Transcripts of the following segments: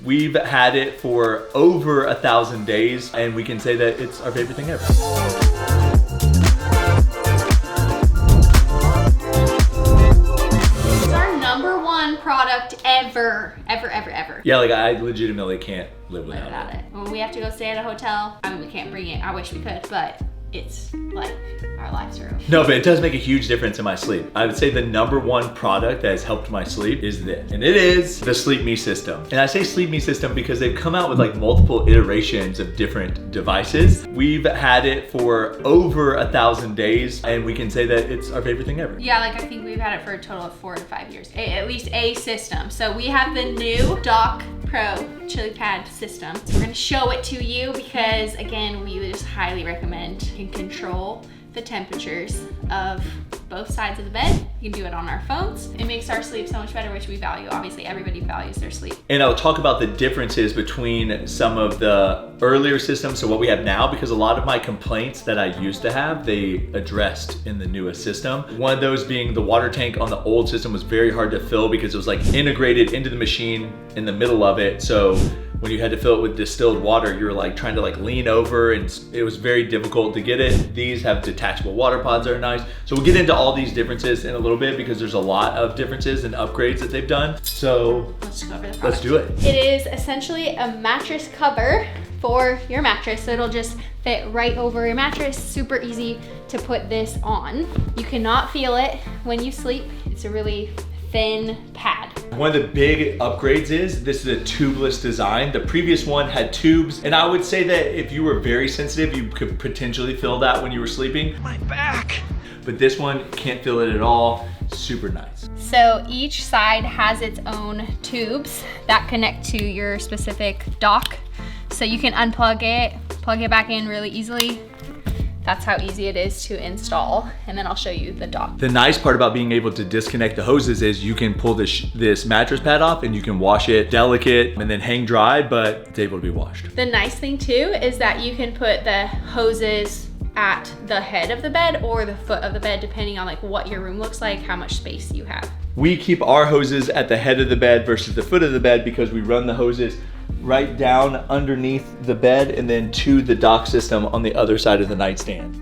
We've had it for over 1,000 days, and we can say that it's our favorite thing ever. It's our #1 product ever. Yeah, like I legitimately can't live without it. When we have to go stay at a hotel, I mean, we can't bring it. I wish we could, but it's like our lives are over. No, but it does make a huge difference in my sleep. I would say the #1 product that has helped my sleep is this, and it is the Sleep Me system. And I say Sleep Me system because they've come out with like multiple iterations of different devices. We've had it for over 1,000 days, and we can say that it's our favorite thing ever. Yeah, like I think we've had it for a total of 4 to 5 years, at least a system. So we have the new Dock Pro chili pad system. So we're gonna show it to you because again, we just highly recommend you can control the temperatures of both sides of the bed. You can do it on our phones. It makes our sleep so much better, which we value. Obviously, everybody values their sleep. And I'll talk about the differences between some of the earlier systems to what we have now, because a lot of my complaints that I used to have, they addressed in the newest system. One of those being the water tank on the old system was very hard to fill because it was like integrated into the machine in the middle of it. So when you had to fill it with distilled water, you were like trying to like lean over, and it was very difficult to get it. These have detachable water pods that are nice. So we'll get into all these differences in a little bit because there's a lot of differences and upgrades that they've done. So let's go over the product. Let's do it. It is essentially a mattress cover for your mattress. So it'll just fit right over your mattress. Super easy to put this on. You cannot feel it when you sleep. It's a really thin pad. One of the big upgrades is this is a tubeless design. The previous one had tubes, and I would say that if you were very sensitive, you could potentially feel that when you were sleeping. My back. But this one can't feel it at all. Super nice. So each side has its own tubes that connect to your specific dock. So you can unplug it, plug it back in really easily. That's how easy it is to install. And then I'll show you the dock. The nice part about being able to disconnect the hoses is you can pull this mattress pad off and you can wash it delicate and then hang dry, but it's able to be washed. The nice thing too is that you can put the hoses at the head of the bed or the foot of the bed, depending on like what your room looks like, how much space you have. We keep our hoses at the head of the bed versus the foot of the bed because we run the hoses right down underneath the bed and then to the dock system on the other side of the nightstand.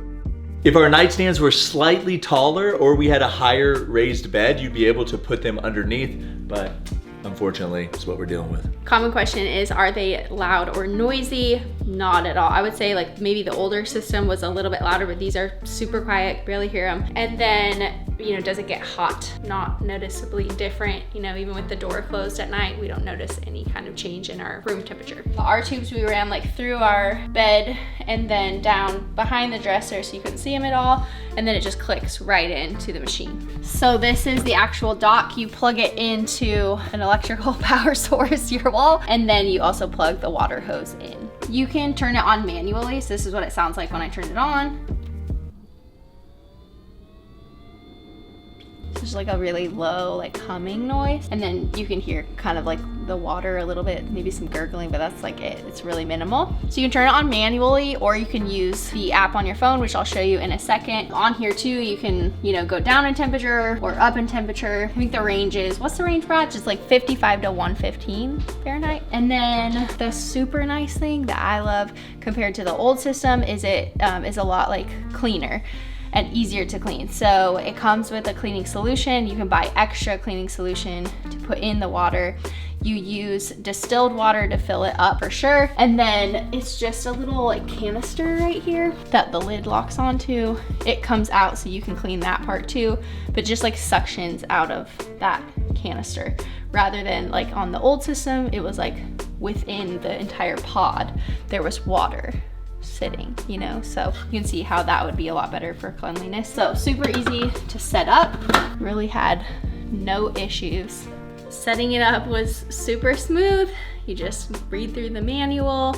If our nightstands were slightly taller or we had a higher raised bed, you'd be able to put them underneath, but unfortunately, it's what we're dealing with. Common question is, are they loud or noisy? Not at all. I would say like maybe the older system was a little bit louder, but these are super quiet, barely hear them. And then, you know, does it get hot? Not noticeably different. You know, even with the door closed at night, we don't notice any kind of change in our room temperature. Our tubes, we ran like through our bed and then down behind the dresser so you couldn't see them at all. And then it just clicks right into the machine. So this is the actual dock. You plug it into an electrical power source, your wall, and then you also plug the water hose in. You can turn it on manually. So this is what it sounds like when I turn it on. There's like a really low like humming noise, and then you can hear kind of like the water a little bit, maybe some gurgling, but that's like it. It's really minimal. So you can turn it on manually, or you can use the app on your phone, which I'll show you in a second. On here too, you can, you know, go down in temperature or up in temperature. I think the range is, what's the range, Brad? Just like 55 to 115 Fahrenheit. And then the super nice thing that I love compared to the old system is it is a lot like cleaner and easier to clean. So it comes with a cleaning solution. You can buy extra cleaning solution to put in the water. You use distilled water to fill it up for sure. And then it's just a little like canister right here that the lid locks onto. It comes out so you can clean that part too, but just like suctions out of that canister. Rather than like on the old system, it was like within the entire pod, there was water sitting, you know, so you can see how that would be a lot better for cleanliness. So super easy to set up, really had no issues. Setting it up was super smooth. You just read through the manual.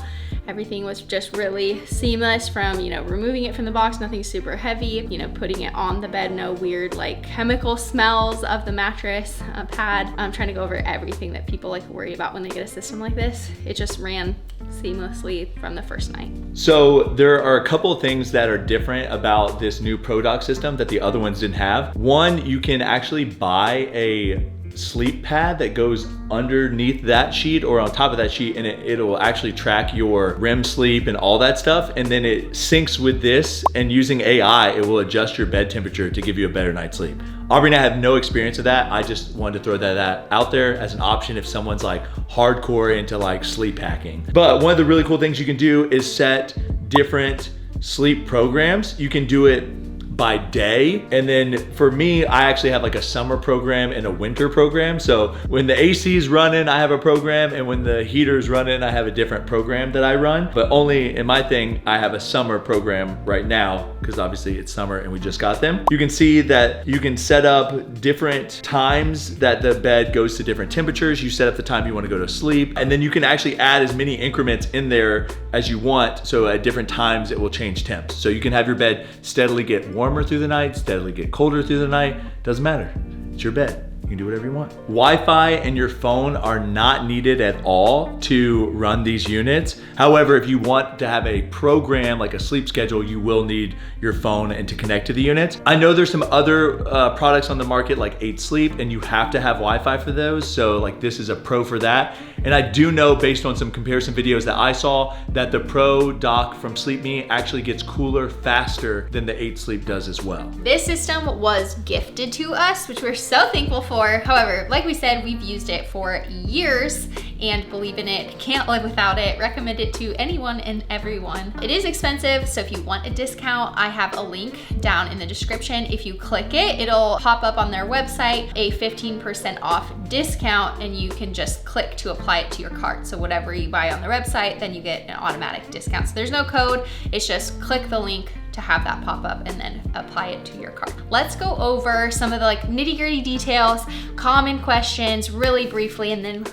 Everything was just really seamless from, you know, removing it from the box, nothing super heavy, you know, putting it on the bed, no weird like chemical smells of the mattress pad. I'm trying to go over everything that people like worry about when they get a system like this. It just ran seamlessly from the first night. So there are a couple of things that are different about this new Pro Dock system that the other ones didn't have. One, you can actually buy a sleep pad that goes underneath that sheet or on top of that sheet, and it'll actually track your REM sleep and all that stuff. And then it syncs with this, and using AI, it will adjust your bed temperature to give you a better night's sleep. Aubrie and I have no experience of that. I just wanted to throw that out there as an option if someone's like hardcore into like sleep hacking. But one of the really cool things you can do is set different sleep programs. You can do it by day. And then for me, I actually have like a summer program and a winter program. So when the AC is running, I have a program, and when the heater is running, I have a different program that I run. But only in my thing, I have a summer program right now, because obviously it's summer and we just got them. You can see that you can set up different times that the bed goes to different temperatures. You set up the time you want to go to sleep, and then you can actually add as many increments in there as you want. So at different times, it will change temps. So you can have your bed steadily get warmer through the night, steadily get colder through the night. Doesn't matter. It's your bed. You can do whatever you want. Wi-Fi and your phone are not needed at all to run these units. However, if you want to have a program like a sleep schedule, you will need your phone and to connect to the units. I know there's some other products on the market like 8 Sleep, and you have to have Wi-Fi for those. So like this is a Pro for that. And I do know based on some comparison videos that I saw that the Pro dock from SleepMe actually gets cooler faster than the 8 Sleep does as well. This system was gifted to us, which we're so thankful for. However, like we said, we've used it for years and believe in it, can't live without it, recommend it to anyone and everyone. It is expensive, so if you want a discount, I have a link down in the description. If you click it, it'll pop up on their website, a 15% off discount, and you can just click to apply it to your cart. So whatever you buy on their website, then you get an automatic discount. So there's no code, it's just click the link to have that pop up and then apply it to your cart. Let's go over some of the like nitty-gritty details, common questions really briefly, and then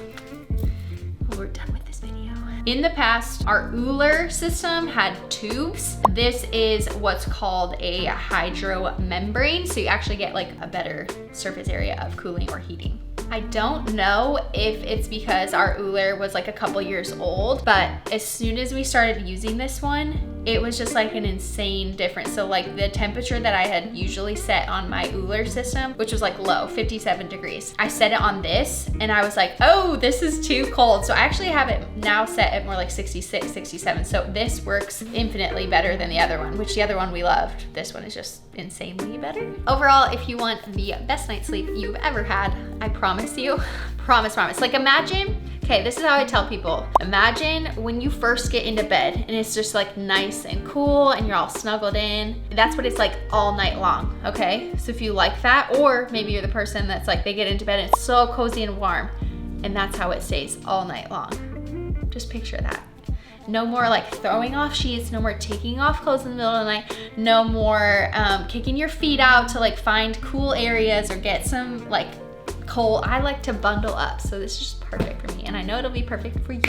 we're done with this video. In the past, our Uller system had tubes. This is what's called a hydro membrane. So you actually get like a better surface area of cooling or heating. I don't know if it's because our Uller was like a couple years old, but as soon as we started using this one, it was just like an insane difference. So like the temperature that I had usually set on my Uller system, which was like low, 57 degrees. I set it on this and I was like, oh, this is too cold. So I actually have it now set at more like 66, 67. So this works infinitely better than the other one, which the other one we loved. This one is just insanely better. Overall, if you want the best night's sleep you've ever had, I promise you, promise. Like imagine, okay, this is how I tell people. Imagine when you first get into bed and it's just like nice and cool and you're all snuggled in. That's what it's like all night long, okay? So if you like that, or maybe you're the person that's like, they get into bed and it's so cozy and warm, and that's how it stays all night long. Just picture that. No more like throwing off sheets, no more taking off clothes in the middle of the night, no more kicking your feet out to like find cool areas or get some like cold. I like to bundle up, so this is just perfect for me, and I know it'll be perfect for you.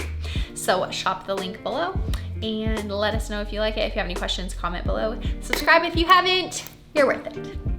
So shop the link below and let us know if you like it. If you have any questions, comment below. Subscribe if you haven't. You're worth it.